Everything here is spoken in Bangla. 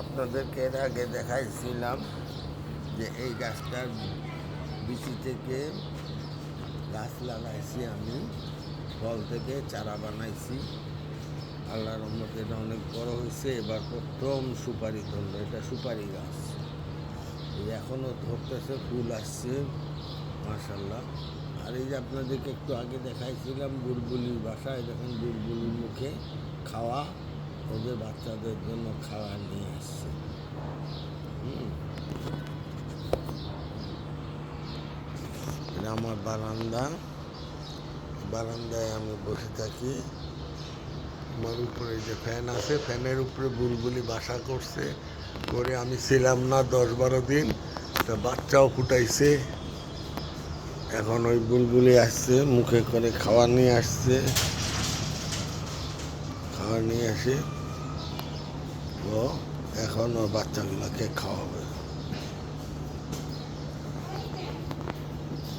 আপনাদেরকে এর আগে দেখাইছিলাম যে এই গাছটার বিচি থেকে গাছ লাগাইছি আমি, ফল থেকে চারা বানাইছি। আল্লাহর রহমতে এটা অনেক বড় হয়েছে। এবার প্রথম সুপারি ধরলো। এটা সুপারি গাছ, এখনও ধরতেছে, ফুল আসছে মাশাআল্লাহ। আর এই যে আপনাদেরকে একটু আগে দেখাইছিলাম বুলবুলির বাসায়, দেখুন বুলবুলির মুখে খাওয়া, ওদের বাচ্চাদের জন্য খাওয়া নিয়ে আসছে। এটা আমার বারান্দায় আমি বসে থাকি। আমার উপরে যে ফ্যান আছে, ফ্যানের উপরে বুলবুলি বাসা করছে। করে আমি ছিলাম না 10-12 দিন, তা বাচ্চাও ফুটাইছে। এখন ওই বুলবুলি আসছে, মুখে করে খাওয়া নিয়ে আসছে। খাওয়া নিয়ে আসে ও এখন ওর বাচ্চাগুলোকে খাওয়াবে।